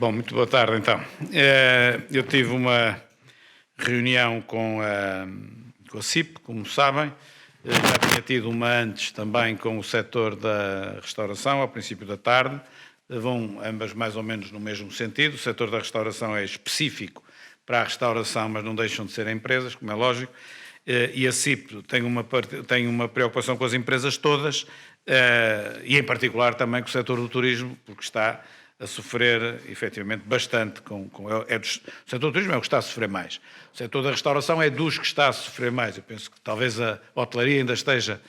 Bom, muito boa tarde então. Eu tive uma reunião com a CIP, como sabem, já tinha tido uma antes também com o setor da restauração, ao princípio da tarde, vão ambas mais ou menos no mesmo sentido. O setor da restauração é específico para a restauração, mas não deixam de ser empresas, como é lógico, e a CIP tem uma preocupação com as empresas todas, e em particular também com o setor do turismo, porque está a sofrer, efetivamente, bastante. O setor do turismo é o que está a sofrer mais. O setor da restauração é dos que está a sofrer mais. Eu penso que talvez a hotelaria ainda esteja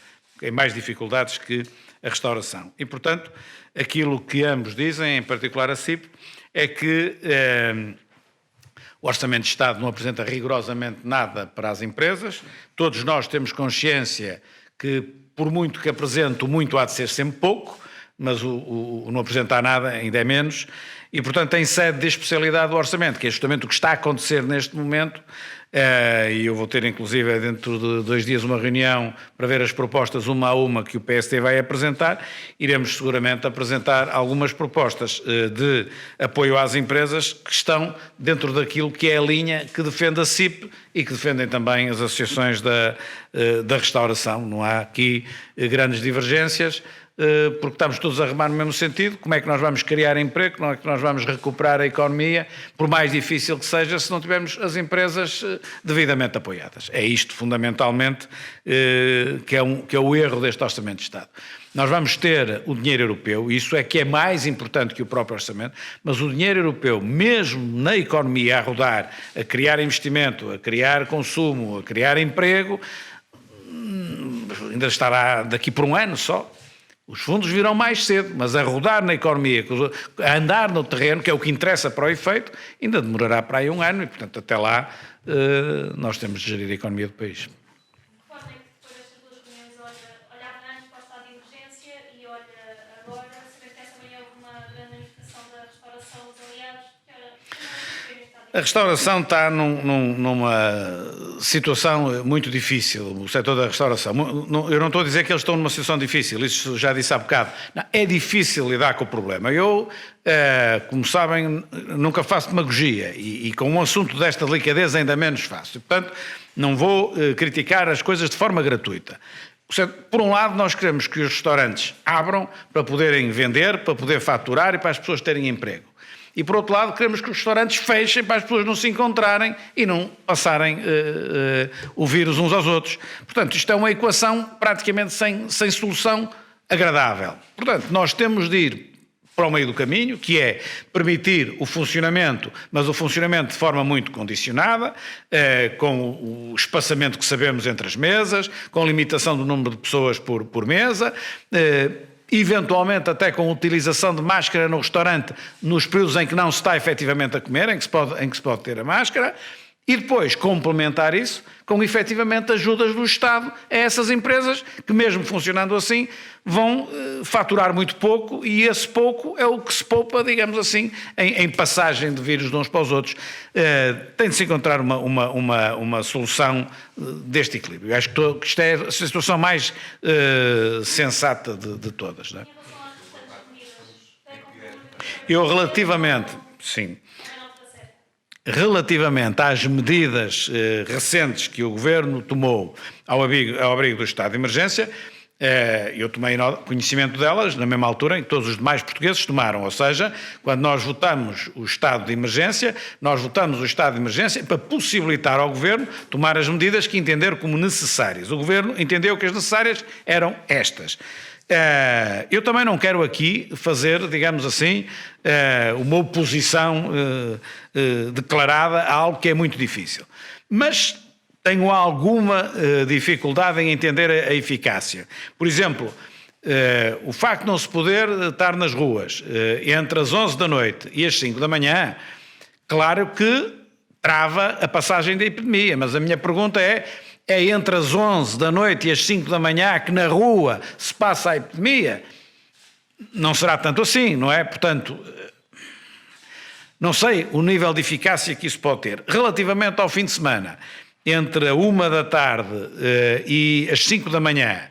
em mais dificuldades que a restauração. E, portanto, aquilo que ambos dizem, em particular a CIP, é que o Orçamento de Estado não apresenta rigorosamente nada para as empresas. Todos nós temos consciência que, por muito que apresente, o muito há de ser sempre pouco, mas o não apresentar nada ainda é menos, e portanto tem sede de especialidade do orçamento, que é justamente o que está a acontecer neste momento, e eu vou ter inclusive dentro de 2 dias uma reunião para ver as propostas uma a uma que o PSD vai apresentar. Iremos seguramente apresentar algumas propostas de apoio às empresas que estão dentro daquilo que é a linha que defende a CIP e que defendem também as associações da restauração. Não há aqui grandes divergências, porque estamos todos a remar no mesmo sentido. Como é que nós vamos criar emprego, como é que nós vamos recuperar a economia, por mais difícil que seja, se não tivermos as empresas devidamente apoiadas. É isto, fundamentalmente, que é o erro deste Orçamento de Estado. Nós vamos ter o dinheiro europeu, isso é que é mais importante que o próprio orçamento, mas o dinheiro europeu, mesmo na economia a rodar, a criar investimento, a criar consumo, a criar emprego, ainda estará daqui por um ano só. Os fundos virão mais cedo, mas a rodar na economia, a andar no terreno, que é o que interessa para o efeito, ainda demorará para aí um ano e, portanto, até lá nós temos de gerir a economia do país. Recordem que depois destas 2 reuniões olhava antes para o estado de emergência e olha agora, sabendo que essa manhã houve uma grande manifestação da restauração dos aliados. A restauração está numa situação muito difícil, o setor da restauração. Eu não estou a dizer que eles estão numa situação difícil, isso já disse há bocado. Não, é difícil lidar com o problema. Eu, como sabem, nunca faço demagogia e com um assunto desta delicadeza ainda menos faço. Portanto, não vou criticar as coisas de forma gratuita. Por um lado, nós queremos que os restaurantes abram para poderem vender, para poder faturar e para as pessoas terem emprego. E, por outro lado, queremos que os restaurantes fechem para as pessoas não se encontrarem e não passarem o vírus uns aos outros. Portanto, isto é uma equação praticamente sem solução agradável. Portanto, nós temos de ir para o meio do caminho, que é permitir o funcionamento, mas o funcionamento de forma muito condicionada, com o espaçamento que sabemos entre as mesas, com limitação do número de pessoas por mesa, eventualmente até com utilização de máscara no restaurante nos períodos em que não se está efetivamente a comer, em que se pode ter a máscara, e depois complementar isso com efetivamente ajudas do Estado a essas empresas que, mesmo funcionando assim, vão faturar muito pouco, e esse pouco é o que se poupa, digamos assim, em passagem de vírus de uns para os outros. Tem de se encontrar uma solução deste equilíbrio. Eu acho que isto é a situação mais sensata de todas. Não é? Eu relativamente às medidas recentes que o Governo tomou ao abrigo do estado de emergência, eu tomei conhecimento delas na mesma altura em que todos os demais portugueses tomaram, ou seja, quando nós votamos o estado de emergência, nós votamos o estado de emergência para possibilitar ao Governo tomar as medidas que entender como necessárias. O Governo entendeu que as necessárias eram estas. Eu também não quero aqui fazer, digamos assim, uma oposição declarada a algo que é muito difícil. Mas tenho alguma dificuldade em entender a eficácia. Por exemplo, o facto de não se poder estar nas ruas entre as 11 da noite e as 5 da manhã, claro que trava a passagem da epidemia, mas a minha pergunta é entre as 11 da noite e as 5 da manhã que na rua se passa a epidemia? Não será tanto assim, não é? Portanto, não sei o nível de eficácia que isso pode ter. Relativamente ao fim de semana, entre a 1 da tarde e as 5 da manhã,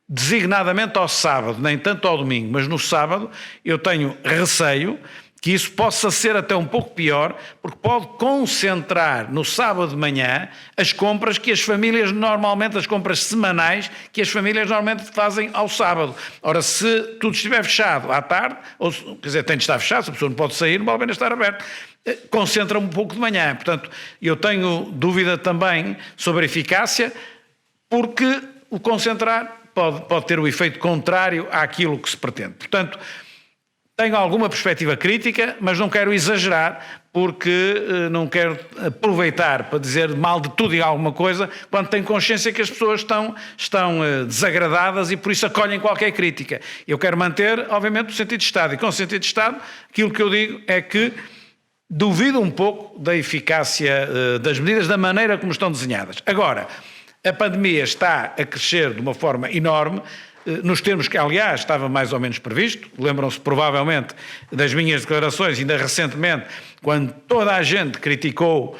designadamente ao sábado, nem tanto ao domingo, mas no sábado, eu tenho receio que isso possa ser até um pouco pior, porque pode concentrar no sábado de manhã as compras que as famílias normalmente, as compras semanais, que as famílias normalmente fazem ao sábado. Ora, se tudo estiver fechado à tarde, ou, quer dizer, tem de estar fechado, se a pessoa não pode sair, não vale a pena estar aberto. Concentra um pouco de manhã. Portanto, eu tenho dúvida também sobre a eficácia, porque o concentrar pode ter o efeito contrário àquilo que se pretende. Portanto, tenho alguma perspectiva crítica, mas não quero exagerar, porque não quero aproveitar para dizer mal de tudo e alguma coisa, quando tenho consciência que as pessoas estão desagradadas e por isso acolhem qualquer crítica. Eu quero manter, obviamente, o sentido de Estado. E com o sentido de Estado, aquilo que eu digo é que duvido um pouco da eficácia das medidas, da maneira como estão desenhadas. Agora, a pandemia está a crescer de uma forma enorme, nos termos que, aliás, estava mais ou menos previsto. Lembram-se provavelmente das minhas declarações, ainda recentemente, quando toda a gente criticou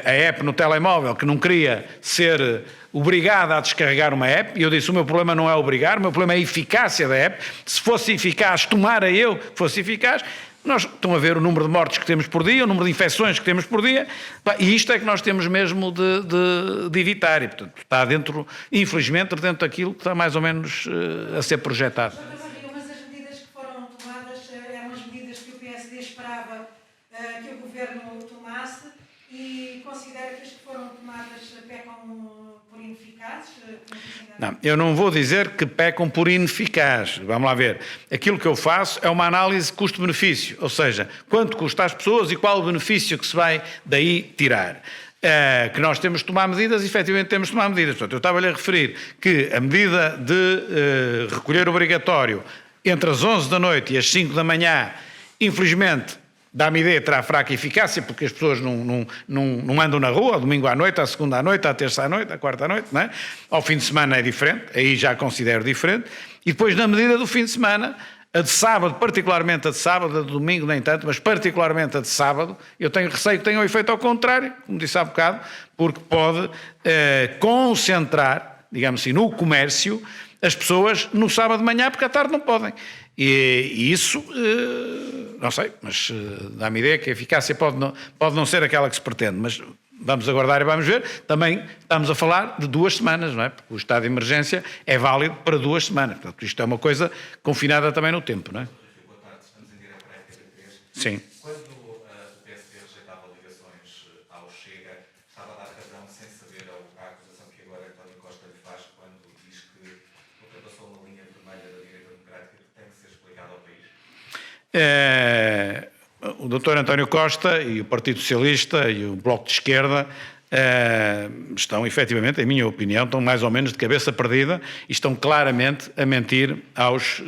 a app no telemóvel, que não queria ser obrigada a descarregar uma app, e eu disse, o meu problema não é obrigar, o meu problema é a eficácia da app. Se fosse eficaz, tomara eu que fosse eficaz. Nós estão a ver o número de mortes que temos por dia, o número de infecções que temos por dia, e isto é que nós temos mesmo de evitar, e portanto está dentro, infelizmente, dentro daquilo que está mais ou menos a ser projetado. Mas as medidas que foram tomadas eram as medidas que o PSD esperava que o Governo tomasse, e considera que as que foram tomadas pecam por ineficazes? Não, eu não vou dizer que pecam por ineficaz. Vamos lá ver. Aquilo que eu faço é uma análise custo-benefício, ou seja, quanto custa às pessoas e qual o benefício que se vai daí tirar. Que nós temos de tomar medidas, efetivamente temos de tomar medidas. Portanto, eu estava-lhe a referir que a medida de recolher obrigatório entre as 11 da noite e as 5 da manhã, infelizmente, dá-me ideia, terá fraca eficácia, porque as pessoas não andam na rua, ao domingo à noite, à segunda à noite, à terça à noite, à quarta à noite, não é? Ao fim de semana é diferente, aí já considero diferente, e depois na medida do fim de semana, a de sábado, particularmente a de sábado, a de domingo nem tanto, mas particularmente a de sábado, eu tenho receio que tenha um efeito ao contrário, como disse há bocado, porque pode concentrar, digamos assim, no comércio, as pessoas no sábado de manhã, porque à tarde não podem. E isso, não sei, mas dá-me ideia que a eficácia pode não ser aquela que se pretende, mas vamos aguardar e vamos ver. Também estamos a falar de 2 semanas, não é? Porque o estado de emergência é válido para 2 semanas. Portanto, isto é uma coisa confinada também no tempo, não é? Boa tarde, estamos em direto para a RTP3. Sim. Quando o PSD rejeitava ligações ao Chega, estava a dar razão sem saber a acusação que agora António Costa lhe faz quando diz que ultrapassou uma linha vermelha da direita democrática que tem que ser explicada ao país? O Dr. António Costa e o Partido Socialista e o Bloco de Esquerda estão, efetivamente, em minha opinião, estão mais ou menos de cabeça perdida e estão claramente a mentir aos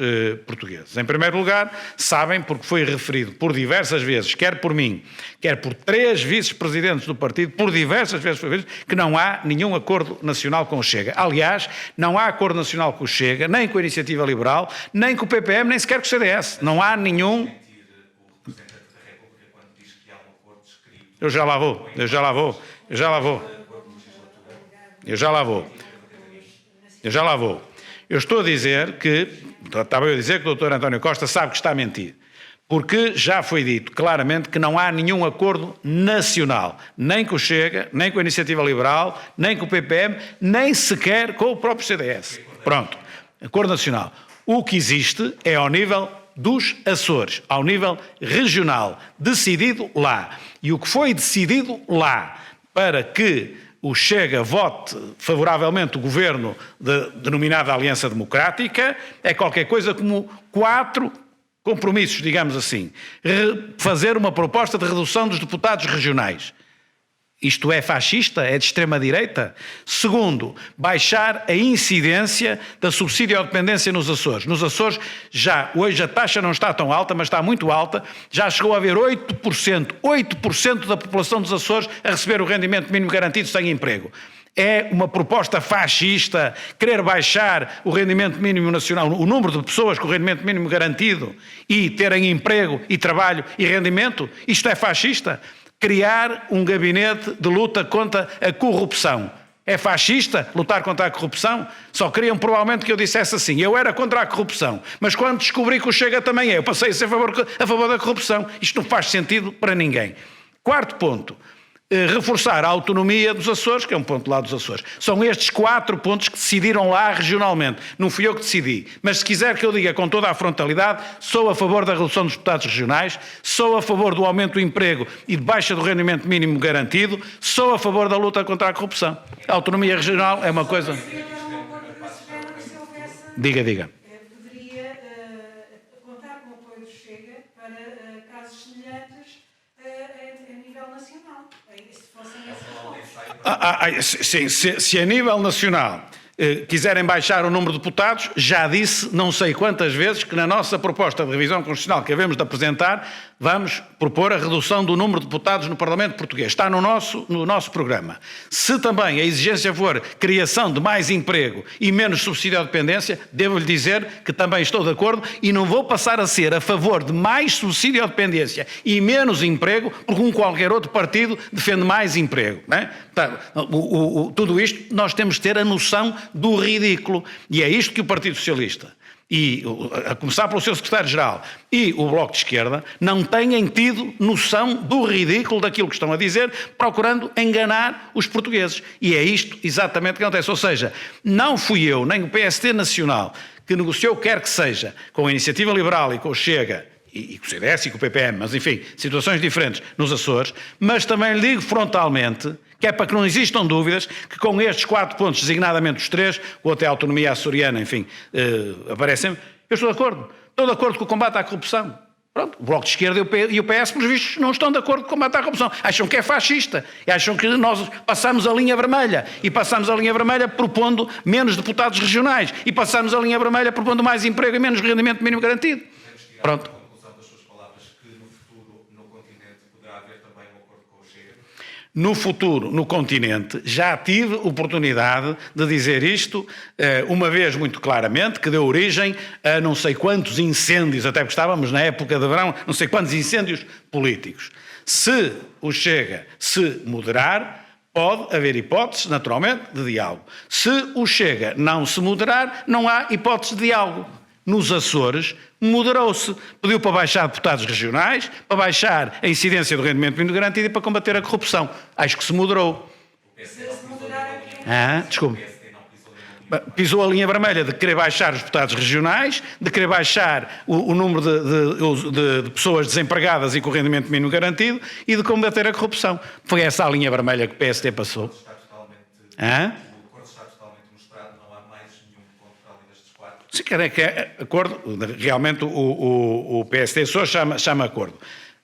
portugueses. Em primeiro lugar, sabem, porque foi referido por diversas vezes, quer por mim, quer por 3 vice-presidentes do partido, por diversas vezes foi referido, que não há nenhum acordo nacional com o Chega. Aliás, não há acordo nacional com o Chega, nem com a Iniciativa Liberal, nem com o PPM, nem sequer com o CDS. Não há nenhum... Eu já lá vou. Eu estou a dizer que, estava eu a dizer que o Dr. António Costa sabe que está a mentir, porque já foi dito claramente que não há nenhum acordo nacional, nem com o Chega, nem com a Iniciativa Liberal, nem com o PPM, nem sequer com o próprio CDS. Pronto, acordo nacional. O que existe é ao nível dos Açores, ao nível regional, decidido lá. E o que foi decidido lá para que o Chega vote favoravelmente o governo denominado Aliança Democrática é qualquer coisa como 4 compromissos, digamos assim. Fazer uma proposta de redução dos deputados regionais. Isto é fascista? É de extrema-direita? Segundo, baixar a incidência da subsídio-dependência nos Açores. Nos Açores, hoje a taxa não está tão alta, mas está muito alta. Já chegou a haver 8% da população dos Açores a receber o rendimento mínimo garantido sem emprego. É uma proposta fascista querer baixar o rendimento mínimo nacional, o número de pessoas com o rendimento mínimo garantido e terem emprego e trabalho e rendimento? Isto é fascista? Criar um gabinete de luta contra a corrupção. É fascista lutar contra a corrupção? Só queriam provavelmente que eu dissesse assim, eu era contra a corrupção, mas quando descobri que o Chega também é, eu passei a ser a favor da corrupção. Isto não faz sentido para ninguém. Quarto ponto, reforçar a autonomia dos Açores, que é um ponto lá dos Açores. São estes 4 pontos que decidiram lá regionalmente. Não fui eu que decidi. Mas se quiser que eu diga com toda a frontalidade, sou a favor da redução dos deputados regionais, sou a favor do aumento do emprego e de baixa do rendimento mínimo garantido, sou a favor da luta contra a corrupção. A autonomia regional é uma coisa... Diga. Poderia contar com o apoio do Chega para casos semelhantes a nível nacional. Se fossem essas coisas. Sim, se a nível nacional quiserem baixar o número de deputados, já disse não sei quantas vezes que na nossa proposta de revisão constitucional que havemos de apresentar, vamos propor a redução do número de deputados no Parlamento português. Está no nosso programa. Se também a exigência for criação de mais emprego e menos subsídio à dependência, devo-lhe dizer que também estou de acordo e não vou passar a ser a favor de mais subsídio à dependência e menos emprego porque qualquer outro partido defende mais emprego. Não é? Tudo isto nós temos de ter a noção do ridículo. E é isto que o Partido Socialista, e a começar pelo seu secretário-geral e o Bloco de Esquerda, não têm tido noção do ridículo daquilo que estão a dizer, procurando enganar os portugueses. E é isto exatamente que acontece. Ou seja, não fui eu, nem o PSD Nacional, que negociou quer que seja, com a Iniciativa Liberal e com o Chega, e com o CDS e com o PPM, mas enfim, situações diferentes nos Açores, mas também lhe digo frontalmente, que é para que não existam dúvidas, que com estes 4 pontos, designadamente os 3, ou até a autonomia açoriana, enfim, aparecem, eu estou de acordo. Estou de acordo com o combate à corrupção. Pronto, o Bloco de Esquerda e o PS, pelos vistos, não estão de acordo com o combate à corrupção. Acham que é fascista. E acham que nós passamos a linha vermelha. E passamos a linha vermelha propondo menos deputados regionais. E passamos a linha vermelha propondo mais emprego e menos rendimento mínimo garantido. Pronto. No futuro, no continente, já tive oportunidade de dizer isto, uma vez muito claramente, que deu origem a não sei quantos incêndios, até porque estávamos na época de verão, não sei quantos incêndios políticos. Se o Chega se moderar, pode haver hipóteses, naturalmente, de diálogo. Se o Chega não se moderar, não há hipótese de diálogo. Nos Açores, moderou-se. Pediu para baixar deputados regionais, para baixar a incidência do rendimento mínimo garantido e para combater a corrupção. Acho que se moderou. Desculpe. Pisou a linha vermelha de querer baixar os deputados regionais, de querer baixar o número de pessoas desempregadas e com rendimento mínimo garantido e de combater a corrupção. Foi essa a linha vermelha que o PSD passou. Se querem que é acordo, realmente o PSD só chama acordo.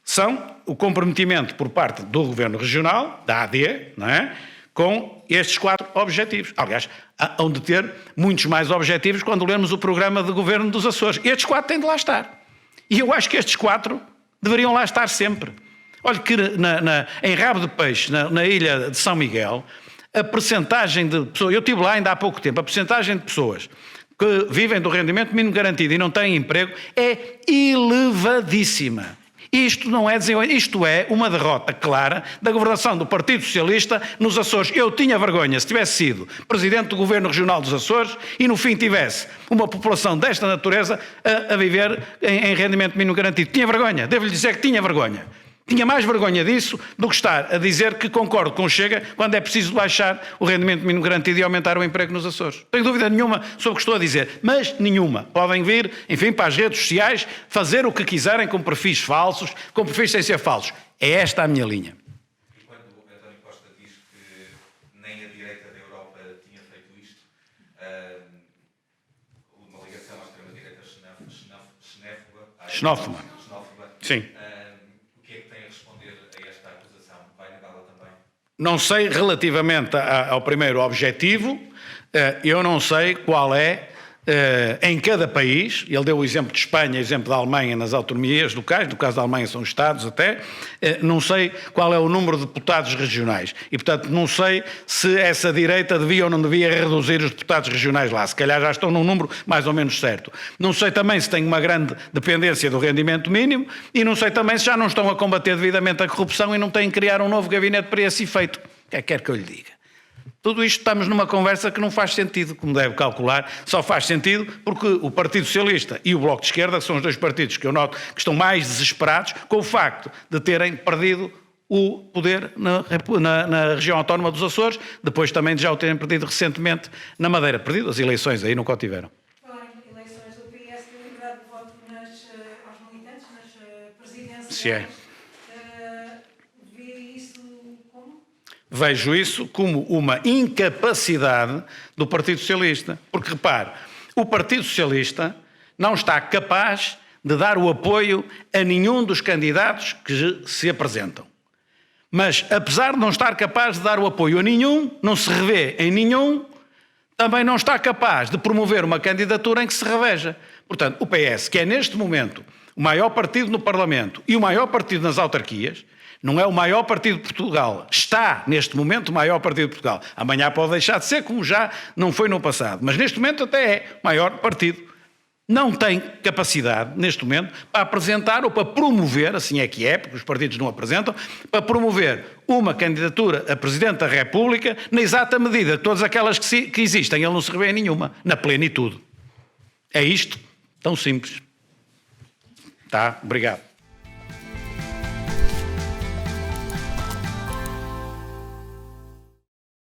São o comprometimento por parte do Governo Regional, da AD, não é? Com estes 4 objetivos. Aliás, hão de ter muitos mais objetivos quando lermos o programa de governo dos Açores. Estes 4 têm de lá estar. E eu acho que estes 4 deveriam lá estar sempre. Olha que em Rabo de Peixe, na ilha de São Miguel, a percentagem de pessoas, eu estive lá ainda há pouco tempo, a percentagem de pessoas que vivem do rendimento mínimo garantido e não têm emprego é elevadíssima. Isto não é desenvolvimento, isto é uma derrota clara da governação do Partido Socialista nos Açores. Eu tinha vergonha se tivesse sido Presidente do Governo Regional dos Açores e no fim tivesse uma população desta natureza a viver em rendimento mínimo garantido. Tinha vergonha, devo-lhe dizer que tinha vergonha. Tinha mais vergonha disso do que estar a dizer que concordo com o Chega quando é preciso baixar o rendimento mínimo garantido e aumentar o emprego nos Açores. Não tenho dúvida nenhuma sobre o que estou a dizer, mas nenhuma. Podem vir, enfim, para as redes sociais, fazer o que quiserem com perfis falsos, com perfis sem ser falsos. É esta a minha linha. E quando António Costa diz que nem a direita da Europa tinha feito isto, uma ligação à extrema-direita xenófoba. Sim. Não Não sei, relativamente ao primeiro objetivo, eu não sei qual é, em cada país, ele deu o exemplo de Espanha, o exemplo da Alemanha nas autonomias locais, no caso da Alemanha são Estados até, não sei qual é o número de deputados regionais. E, portanto, não sei se essa direita devia ou não devia reduzir os deputados regionais lá. Se calhar já estão num número mais ou menos certo. Não sei também se tem uma grande dependência do rendimento mínimo e não sei também se já não estão a combater devidamente a corrupção e não têm que criar um novo gabinete para esse efeito. O que é que quer que eu lhe diga? Tudo isto estamos numa conversa que não faz sentido, como deve calcular, só faz sentido porque o Partido Socialista e o Bloco de Esquerda são os dois partidos que eu noto que estão mais desesperados com o facto de terem perdido o poder na região autónoma dos Açores, depois também de já o terem perdido recentemente na Madeira. Perdido as eleições, aí nunca o tiveram. Falar em eleições, o PS tem liberdade de voto aos militantes, nas presidenciais. Se é. Vê isso como? Vejo isso como uma incapacidade do Partido Socialista. Porque, repare, o Partido Socialista não está capaz de dar o apoio a nenhum dos candidatos que se apresentam. Mas, apesar de não estar capaz de dar o apoio a nenhum, não se revê em nenhum, também não está capaz de promover uma candidatura em que se reveja. Portanto, o PS, que é neste momento o maior partido no Parlamento e o maior partido nas autarquias, não é o maior partido de Portugal, está neste momento o maior partido de Portugal. Amanhã pode deixar de ser, como já não foi no passado, mas neste momento até é o maior partido. Não tem capacidade, neste momento, para apresentar ou para promover, assim é que é, porque os partidos não apresentam, para promover uma candidatura a Presidente da República na exata medida de todas aquelas que existem. Ele não se revê em nenhuma, na plenitude. É isto, tão simples. Tá? Obrigado.